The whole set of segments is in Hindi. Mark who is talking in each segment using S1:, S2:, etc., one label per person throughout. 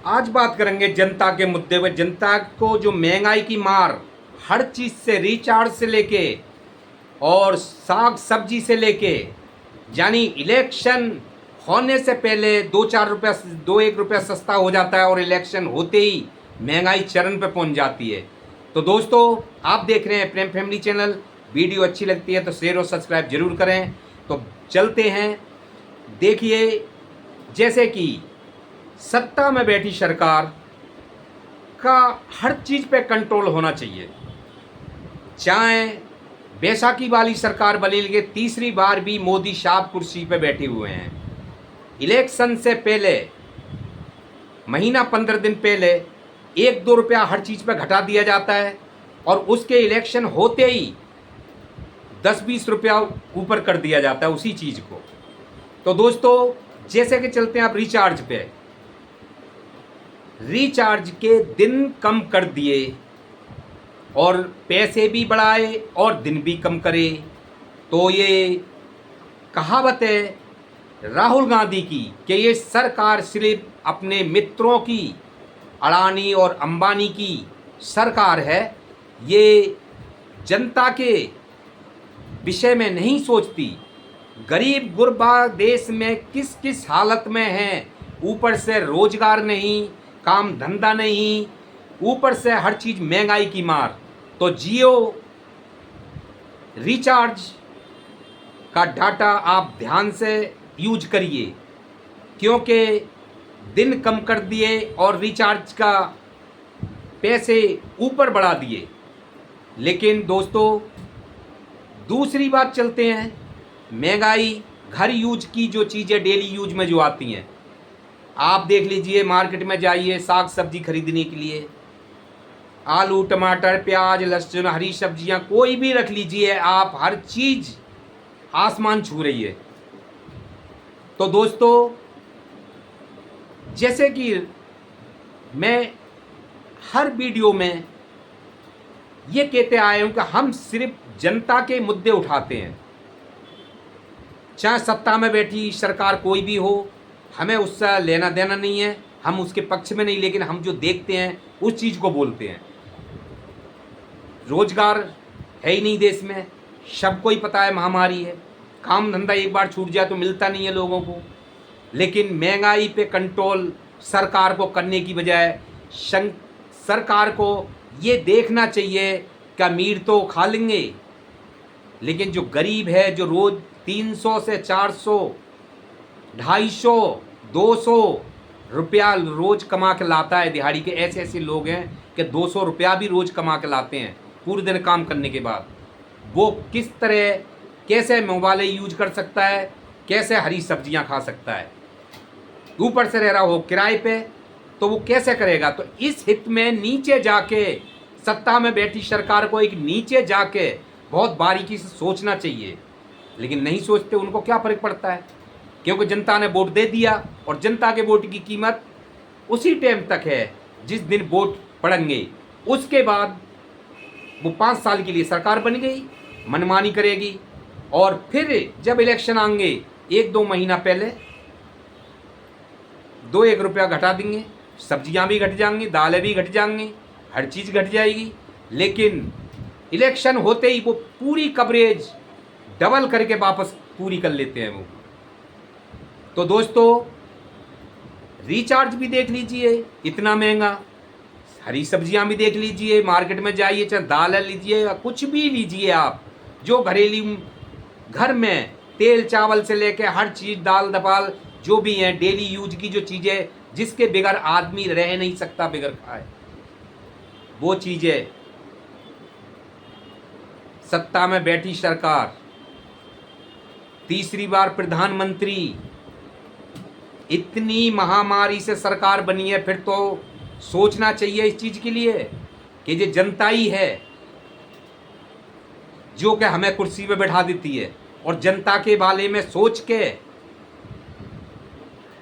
S1: आज बात करेंगे जनता के मुद्दे पर। जनता को जो महंगाई की मार, हर चीज़ से, रिचार्ज से लेके और साग सब्जी से लेके, यानी इलेक्शन होने से पहले 2-4 रुपया 2-1 रुपया सस्ता हो जाता है और इलेक्शन होते ही महंगाई चरम पे पहुंच जाती है। तो दोस्तों, आप देख रहे हैं प्रेम फैमिली चैनल। वीडियो अच्छी लगती है तो शेयर और सब्सक्राइब जरूर करें। तो चलते हैं। देखिए, जैसे कि सत्ता में बैठी सरकार का हर चीज़ पे कंट्रोल होना चाहिए। चाहे बैसाखी वाली सरकार बदल के तीसरी बार भी मोदी साहब कुर्सी पे बैठे हुए हैं। इलेक्शन से पहले महीना 15 दिन पहले 1-2 रुपया हर चीज़ पे घटा दिया जाता है और उसके इलेक्शन होते ही 10-20 रुपया ऊपर कर दिया जाता है उसी चीज़ को। तो दोस्तों, जैसे कि चलते हैं आप रिचार्ज पे। रिचार्ज के दिन कम कर दिए और पैसे भी बढ़ाए और दिन भी कम करे। तो ये कहावत है राहुल गांधी की कि ये सरकार सिर्फ अपने मित्रों की, अडानी और अंबानी की सरकार है। ये जनता के विषय में नहीं सोचती। गरीब गुरबा देश में किस किस हालत में हैं, ऊपर से रोजगार नहीं, काम धंधा नहीं, ऊपर से हर चीज़ महंगाई की मार। तो जियो रिचार्ज का डाटा आप ध्यान से यूज करिए, क्योंकि दिन कम कर दिए और रिचार्ज का पैसे ऊपर बढ़ा दिए। लेकिन दोस्तों, दूसरी बात चलते हैं, महंगाई घर यूज की जो चीज़ें डेली यूज में जो आती हैं, आप देख लीजिए, मार्केट में जाइए साग सब्जी खरीदने के लिए, आलू टमाटर प्याज लहसुन हरी सब्जियां कोई भी रख लीजिए आप, हर चीज़ आसमान छू रही है। तो दोस्तों, जैसे कि मैं हर वीडियो में ये कहते आए हूं कि हम सिर्फ जनता के मुद्दे उठाते हैं। चाहे सत्ता में बैठी सरकार कोई भी हो, हमें उससे लेना देना नहीं है, हम उसके पक्ष में नहीं, लेकिन हम जो देखते हैं उस चीज़ को बोलते हैं। रोजगार है ही नहीं देश में, सबको ही पता है महामारी है, काम धंधा एक बार छूट जाए तो मिलता नहीं है लोगों को। लेकिन महंगाई पे कंट्रोल सरकार को करने की बजाय सरकार को ये देखना चाहिए कि अमीर तो खा लेंगे, लेकिन जो गरीब है, जो रोज़ 300 से 400 250 200 रुपया रोज़ कमा के लाता है दिहाड़ी के, ऐसे ऐसे लोग हैं कि 200 रुपया भी रोज़ कमा के लाते हैं पूरे दिन काम करने के बाद। वो किस तरह, कैसे मोबाइल यूज कर सकता है, कैसे हरी सब्जियां खा सकता है, ऊपर से रह रहा हो किराए पे, तो वो कैसे करेगा। तो इस हित में नीचे जाके सत्ता में बैठी सरकार को एक नीचे जाके बहुत बारीकी से सोचना चाहिए, लेकिन नहीं सोचते। उनको क्या फर्क पड़ता है, क्योंकि जनता ने वोट दे दिया और जनता के वोट की कीमत उसी टाइम तक है जिस दिन वोट पड़ेंगे। उसके बाद वो 5 साल के लिए सरकार बन गई, मनमानी करेगी और फिर जब इलेक्शन आएंगे 1-2 महीना पहले 2-1 रुपया घटा देंगे, सब्जियां भी घट जाएंगी, दालें भी घट जाएंगी, हर चीज़ घट जाएगी। लेकिन इलेक्शन होते ही वो पूरी कवरेज डबल करके वापस पूरी कर लेते हैं वो। तो दोस्तों, रिचार्ज भी देख लीजिए इतना महंगा, हरी सब्जियां भी देख लीजिए, मार्केट में जाइए, चाहे दाल लीजिए या कुछ भी लीजिए आप, जो घरेलू घर में तेल चावल से लेके हर चीज़, दाल दपाल जो भी हैं डेली यूज की जो चीज़ें जिसके बगैर आदमी रह नहीं सकता बगैर खाए, वो चीज़ें सत्ता में बैठी सरकार, तीसरी बार प्रधानमंत्री, इतनी महामारी से सरकार बनी है, फिर तो सोचना चाहिए इस चीज़ के लिए कि ये जनता ही है जो कि हमें कुर्सी पे बैठा देती है, और जनता के बारे में सोच के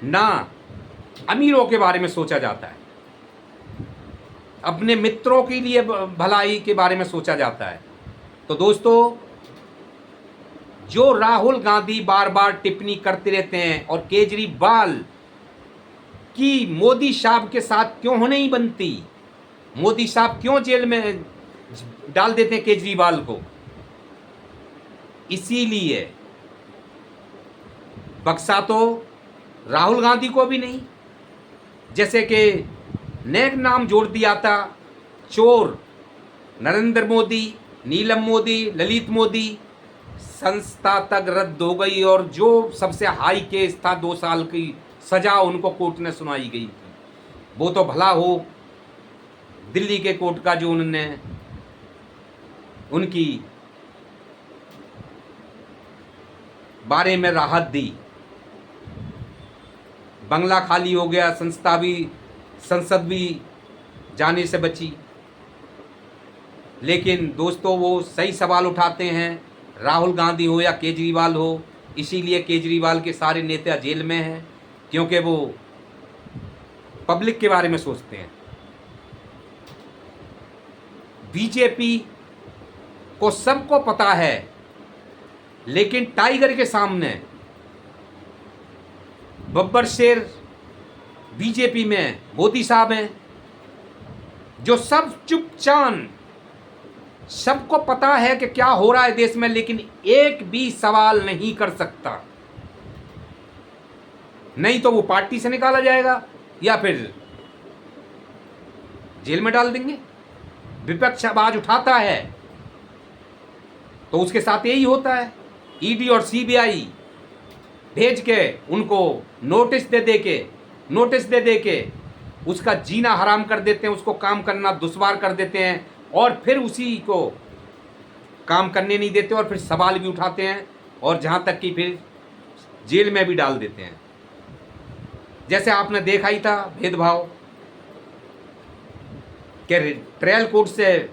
S1: ना अमीरों के बारे में सोचा जाता है, अपने मित्रों के लिए भलाई के बारे में सोचा जाता है। तो दोस्तों, जो राहुल गांधी बार बार टिप्पणी करते रहते हैं और केजरीवाल कि मोदी साहब के साथ क्यों होने ही बनती, मोदी साहब क्यों जेल में डाल देते हैं केजरीवाल को। इसीलिए बख्शा तो राहुल गांधी को भी नहीं, जैसे कि नेक नाम जोड़ दिया था चोर नरेंद्र मोदी, नीलम मोदी, ललित मोदी, संस्था तक रद्द हो गई और जो सबसे हाई केस था 2 साल की सजा उनको कोर्ट ने सुनाई गई थी। वो तो भला हो दिल्ली के कोर्ट का जो उन्होंने उनकी बारे में राहत दी। बंगला खाली हो गया, संसद भी जाने से बची। लेकिन दोस्तों वो सही सवाल उठाते हैं, राहुल गांधी हो या केजरीवाल हो। इसीलिए केजरीवाल के सारे नेता जेल में हैं, क्योंकि वो पब्लिक के बारे में सोचते हैं। बीजेपी को सबको पता है, लेकिन टाइगर के सामने बब्बर शेर बीजेपी में मोदी साहब हैं, जो सब चुपचान, सबको पता है कि क्या हो रहा है देश में, लेकिन एक भी सवाल नहीं कर सकता। नहीं तो वो पार्टी से निकाला जाएगा या फिर जेल में डाल देंगे। विपक्ष आवाज उठाता है तो उसके साथ यही होता है। ईडी और सीबीआई भेज के उनको नोटिस दे दे के उसका जीना हराम कर देते हैं, उसको काम करना दुश्वार कर देते हैं और फिर उसी को काम करने नहीं देते और फिर सवाल भी उठाते हैं और जहाँ तक कि फिर जेल में भी डाल देते हैं। जैसे आपने देखा ही था भेदभाव कि ट्रायल कोर्ट से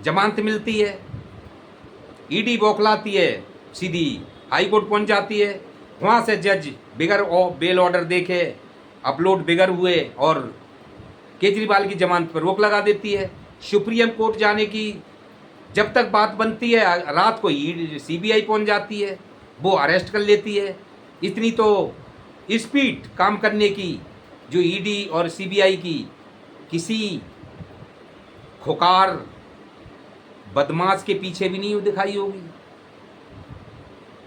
S1: जमानत मिलती है, ईडी बौखलाती है, सीधी हाई कोर्ट पहुंच जाती है, वहाँ से जज बिगर बेल ऑर्डर देके अपलोड बिगर हुए और केजरीवाल की जमानत पर रोक लगा देती है। सुप्रीम कोर्ट जाने की जब तक बात बनती है रात को सीबीआई पहुंच जाती है, वो अरेस्ट कर लेती है। इतनी तो स्पीड काम करने की जो ईडी और सीबीआई की किसी खुकार बदमाश के पीछे भी नहीं दिखाई होगी।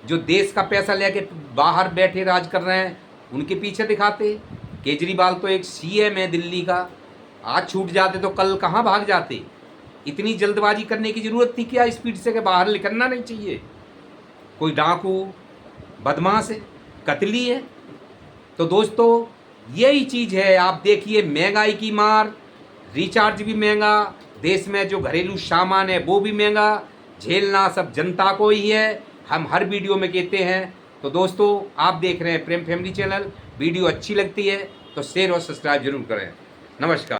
S1: जो देश का पैसा लेके बाहर बैठे राज कर रहे हैं उनके पीछे दिखाते। केजरीवाल तो एक सीएम है दिल्ली का, आज छूट जाते तो कल कहाँ भाग जाते। इतनी जल्दबाजी करने की ज़रूरत थी क्या स्पीड से, के बाहर निकलना नहीं चाहिए। कोई डाकू बदमाश है, कतली है। तो दोस्तों यही चीज़ है। आप देखिए महंगाई की मार, रिचार्ज भी महंगा, देश में जो घरेलू सामान है वो भी महंगा, झेलना सब जनता को ही है। हम हर वीडियो में कहते हैं। तो दोस्तों आप देख रहे हैं प्रेम फैमिली चैनल। वीडियो अच्छी लगती है तो शेयर और सब्सक्राइब जरूर करें। नमस्कार।